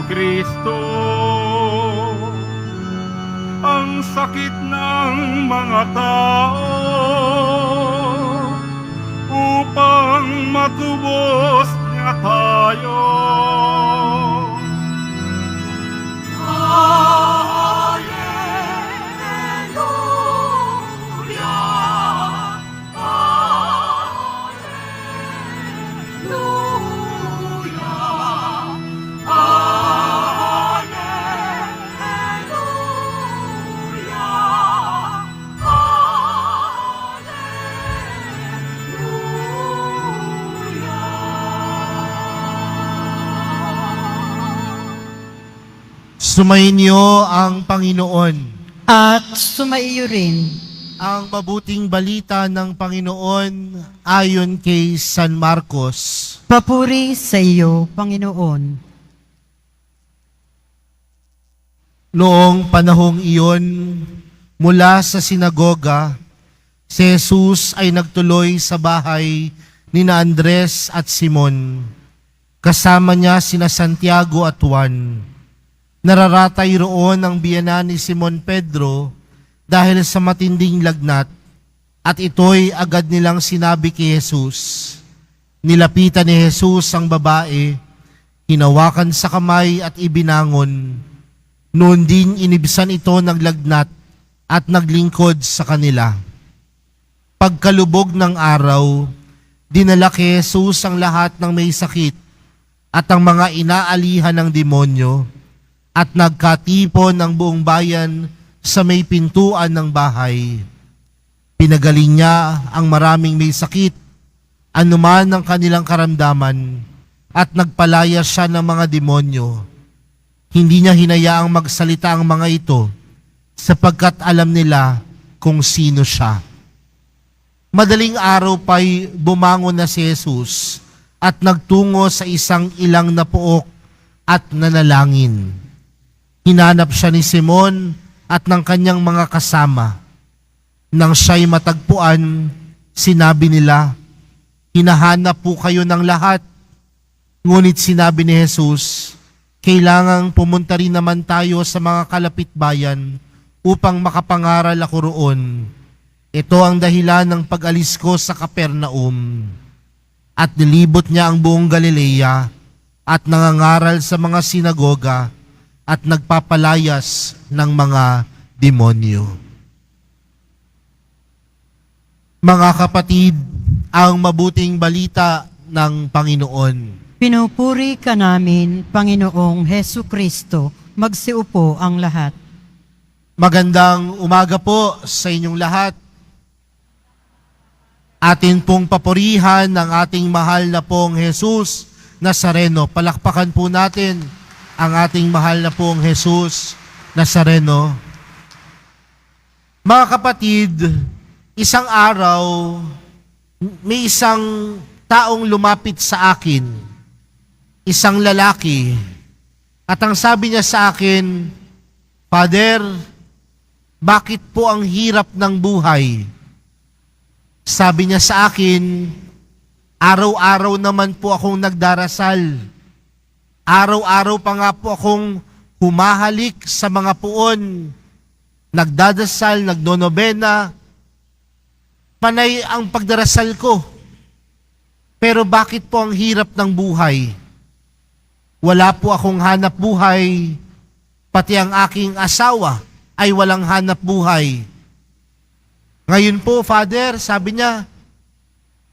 Kristo. Ang sakit ng mga tao upang matubos niya tayo. Sumainyo ang Panginoon. At sumaiyo rin. Ang mabuting balita ng Panginoon ayon kay San Marcos. Papuri sa iyo, Panginoon. Noong panahong iyon, mula sa sinagoga, si Jesus ay nagtuloy sa bahay ni Andres at Simon. Kasama niya sina Santiago at Juan. Nararatay roon ang biyanan ni Simon Pedro dahil sa matinding lagnat, at ito'y agad nilang sinabi kay Jesus. Nilapitan ni Jesus ang babae, hinawakan sa kamay at ibinangon. Noon din inibsan ito ng lagnat at naglingkod sa kanila. Pagkalubog ng araw, dinala kay Jesus ang lahat ng may sakit at ang mga inaalihan ng demonyo, at nagkatipon ng buong bayan sa may pintuan ng bahay. Pinagaling niya ang maraming may sakit, anuman ang kanilang karamdaman, at nagpalaya siya ng mga demonyo. Hindi niya hinayaang magsalita ang mga ito, sapagkat alam nila kung sino siya. Madaling araw pa'y bumangon na si Jesus at nagtungo sa isang ilang na puok at nanalangin. Hinanap siya ni Simon at ng kanyang mga kasama. Nang siya'y matagpuan, sinabi nila, "Hinahanap po kayo ng lahat." Ngunit sinabi ni Jesus, "Kailangang pumunta rin naman tayo sa mga kalapit bayan upang makapangaral ako roon. Ito ang dahilan ng pag-alis ko sa Capernaum." At nilibot niya ang buong Galilea at nangangaral sa mga sinagoga at nagpapalayas ng mga demonyo. Mga kapatid, ang mabuting balita ng Panginoon. Pinupuri ka namin, Panginoong Hesu Kristo. Magsiupo ang lahat. Magandang umaga po sa inyong lahat. Atin pong papurihan ng ating mahal na pong Jesus Nazareno. Palakpakan po natin ang ating mahal na pong Jesus Nazareno. Mga kapatid, isang araw, may isang taong lumapit sa akin, isang lalaki, at ang sabi niya sa akin, "Father, bakit po ang hirap ng buhay?" Sabi niya sa akin, "Araw-araw naman po akong nagdarasal. Araw-araw pa nga po akong humahalik sa mga puon, nagdadasal, nagnonobena, panay ang pagdarasal ko. Pero bakit po ang hirap ng buhay? Wala po akong hanap buhay, pati ang aking asawa ay walang hanap buhay. Ngayon po, Father," sabi niya,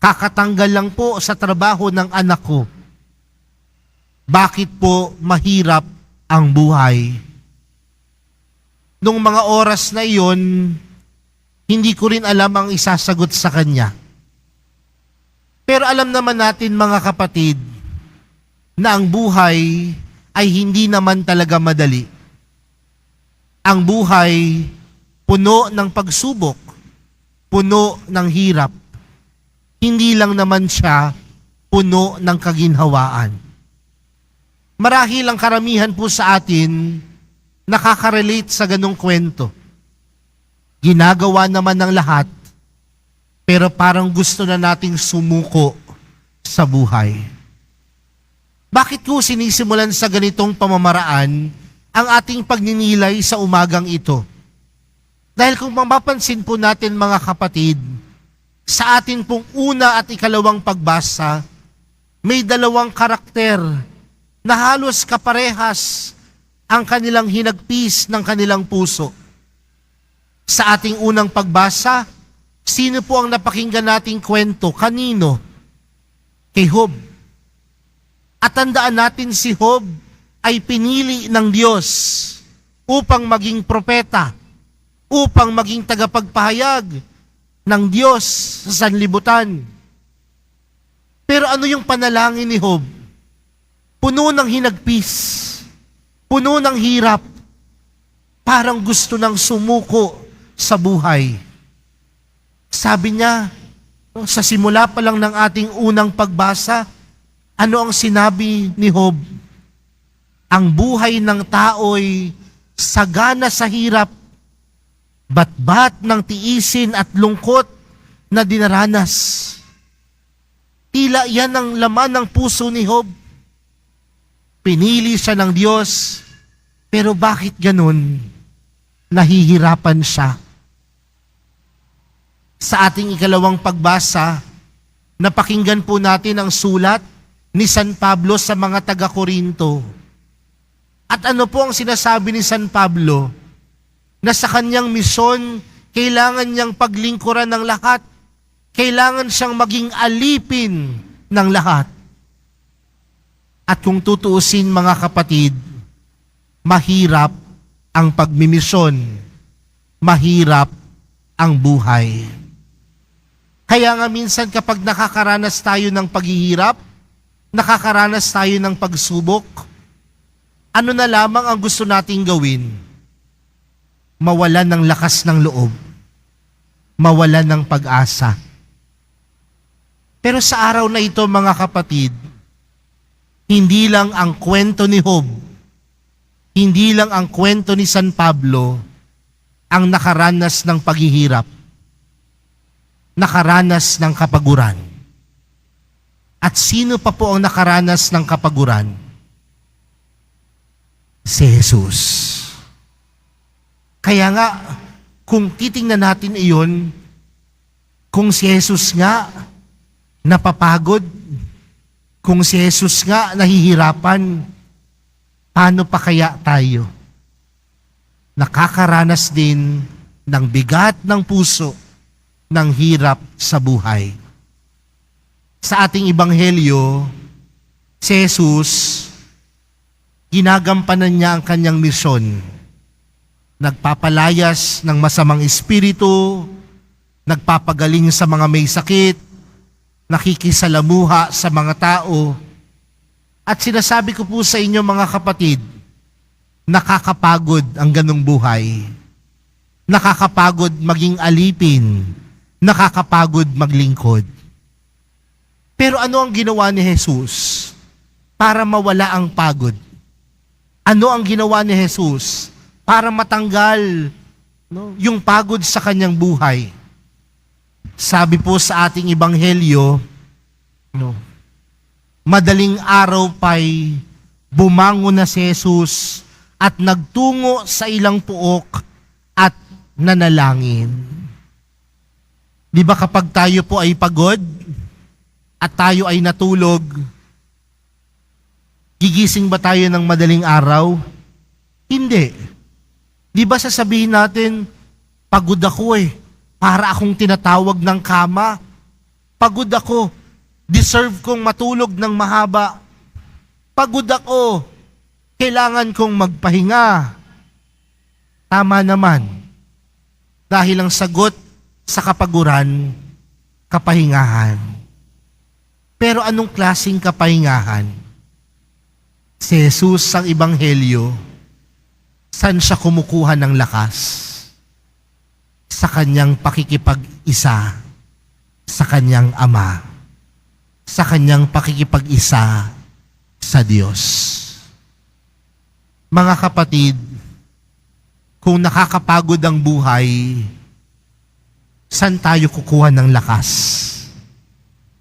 "kakatanggal lang po sa trabaho ng anak ko. Bakit po mahirap ang buhay?" Nung mga oras na iyon, hindi ko rin alam ang isasagot sa kanya. Pero alam naman natin, mga kapatid, na ang buhay ay hindi naman talaga madali. Ang buhay puno ng pagsubok, puno ng hirap. Hindi lang naman siya puno ng kaginhawaan. Marahil ang karamihan po sa atin nakaka-relate sa ganong kwento. Ginagawa naman ng lahat, pero parang gusto na nating sumuko sa buhay. Bakit ko sinisimulan sa ganitong pamamaraan ang ating pagninilay sa umagang ito? Dahil kung mapapansin po natin mga kapatid, sa atin pong una at ikalawang pagbasa, may dalawang karakter na halos kaparehas ang kanilang hinagpis ng kanilang puso. Sa ating unang pagbasa, sino po ang napakinggan nating kwento? Kanino? Kay Job. At tandaan natin si Job ay pinili ng Diyos upang maging propeta, upang maging tagapagpahayag ng Diyos sa sanlibutan. Pero ano yung panalangin ni Job? Puno ng hinagpis, puno ng hirap, parang gusto nang sumuko sa buhay. Sabi niya, sa simula pa lang ng ating unang pagbasa, ano ang sinabi ni Job? Ang buhay ng tao'y sagana sa hirap, batbat ng tiisin at lungkot na dinaranas. Tila yan ang laman ng puso ni Job. Pinili siya ng Diyos, pero bakit ganun? Nahihirapan siya. Sa ating ikalawang pagbasa, napakinggan po natin ang sulat ni San Pablo sa mga taga-Korinto. At ano po ang sinasabi ni San Pablo? Na sa kanyang misyon, kailangan niyang paglingkuran ng lahat. Kailangan siyang maging alipin ng lahat. At kung tutuusin mga kapatid, mahirap ang pagmimisyon. Mahirap ang buhay. Kaya nga minsan kapag nakakaranas tayo ng paghihirap, nakakaranas tayo ng pagsubok, ano na lamang ang gusto nating gawin? Mawalan ng lakas ng loob. Mawalan ng pag-asa. Pero sa araw na ito mga kapatid, hindi lang ang kwento ni Job, hindi lang ang kwento ni San Pablo ang nakaranas ng paghihirap, nakaranas ng kapaguran. At sino pa po ang nakaranas ng kapaguran? Si Jesus. Kaya nga, kung titingnan natin iyon, kung si Jesus nga napapagod, kung si Jesus nga nahihirapan, paano pa kaya tayo? Nakakaranas din ng bigat ng puso, ng hirap sa buhay. Sa ating ebanghelyo, si Jesus, ginagampanan niya ang kanyang misyon. Nagpapalayas ng masamang espiritu, nagpapagaling sa mga may sakit, nakikisalamuha sa mga tao. At sinasabi ko po sa inyo mga kapatid, nakakapagod ang ganong buhay. Nakakapagod maging alipin, nakakapagod maglingkod. Pero ano ang ginawa ni Jesus para mawala ang pagod? Ano ang ginawa ni Jesus para matanggal yung pagod sa kanyang buhay? Sabi po sa ating ebanghelyo, madaling araw pa'y bumangon na si Jesus at nagtungo sa ilang puok at nanalangin. Di ba kapag tayo po ay pagod at tayo ay natulog, gigising ba tayo ng madaling araw? Hindi. Di ba sasabihin natin, pagod ako para akong tinatawag ng kama. Pagod ako, deserve kong matulog ng mahaba. Pagod ako, kailangan kong magpahinga. Tama naman. Dahil ang sagot sa kapaguran, kapahingahan. Pero anong klaseng kapahingahan? Si Jesus ang ebanghelyo, saan siya kumukuha ng lakas? Sa kanyang pakikipag-isa sa kanyang Ama, sa kanyang pakikipag-isa sa Diyos. Mga kapatid, kung nakakapagod ang buhay, saan tayo kukuha ng lakas?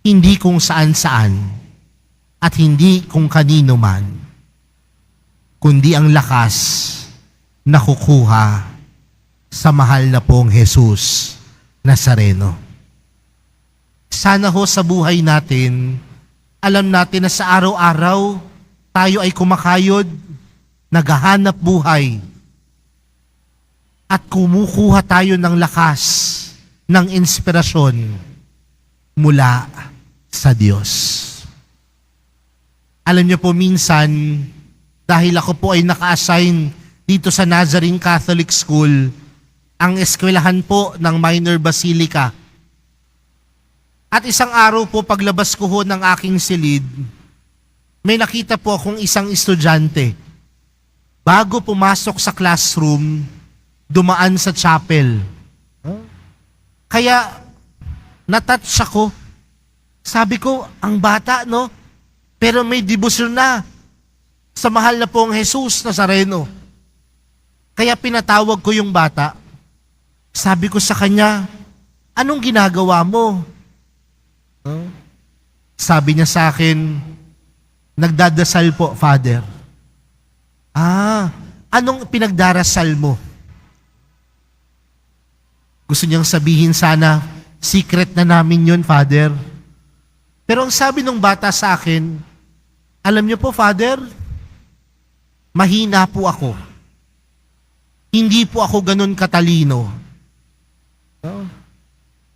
Hindi kung saan-saan, at hindi kung kanino man, kundi ang lakas na kukuha sa mahal na pong Jesus Nazareno. Sana ho sa buhay natin, alam natin na sa araw-araw tayo ay kumakayod, naghahanap buhay, at kumukuha tayo ng lakas, ng inspirasyon mula sa Diyos. Alam niyo po, minsan, dahil ako po ay naka-assign dito sa Nazarene Catholic School, ang eskwelahan po ng Minor Basilica. At isang araw po, paglabas ko ho ng aking silid, may nakita po akong isang estudyante. Bago pumasok sa classroom, dumaan sa chapel. Kaya, natouch ako. Sabi ko, ang bata, no? Pero may debosyon na sa mahal na pong Jesus Nazareno. Kaya pinatawag ko yung bata. Sabi ko sa kanya, anong ginagawa mo? Sabi niya sa akin, nagdadasal po, Father. Anong pinagdarasal mo? Gusto niyang sabihin sana, secret na namin yun, Father. Pero ang sabi ng bata sa akin, alam niyo po, Father, mahina po ako. Hindi po ako ganun katalino.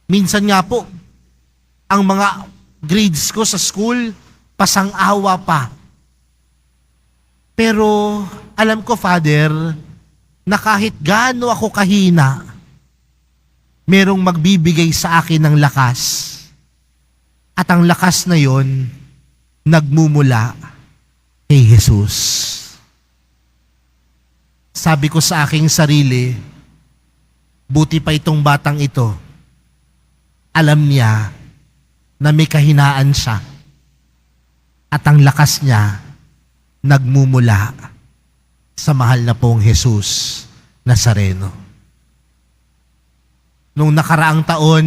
Minsan nga po, ang mga grades ko sa school, pasang-awa pa. Pero alam ko, Father, na kahit gaano ako kahina, merong magbibigay sa akin ng lakas. At ang lakas na yon, nagmumula kay Jesus. Sabi ko sa aking sarili, buti pa itong batang ito, alam niya na may kahinaan siya. At ang lakas niya, nagmumula sa mahal na pong Jesus Nazareno. Nung nakaraang taon,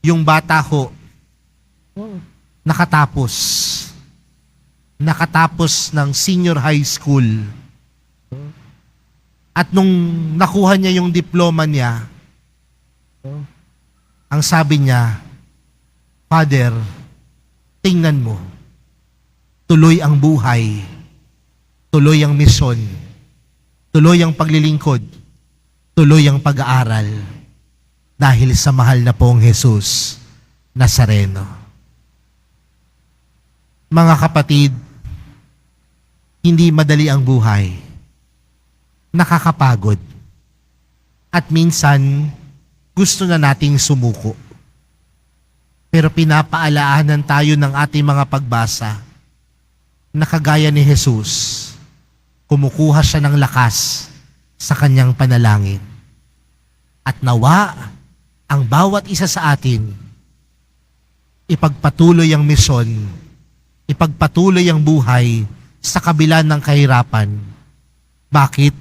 yung bata ho, nakatapos ng senior high school. At nung nakuha niya yung diploma niya, ang sabi niya, Father, tingnan mo, tuloy ang buhay, tuloy ang misyon, tuloy ang paglilingkod, tuloy ang pag-aaral, dahil sa mahal na pong Jesus Nazareno. Mga kapatid, hindi madali ang buhay. Nakakapagod. At minsan, gusto na nating sumuko. Pero pinapaalaanan tayo ng ating mga pagbasa na kagaya ni Jesus, kumukuha siya ng lakas sa kanyang panalangin. At nawa, ang bawat isa sa atin, ipagpatuloy ang misyon, ipagpatuloy ang buhay sa kabila ng kahirapan. Bakit?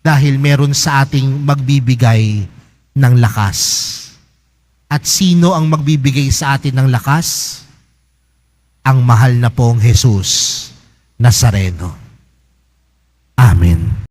Dahil meron sa ating magbibigay ng lakas. At sino ang magbibigay sa atin ng lakas? Ang mahal na pong Jesus Nazareno. Amen.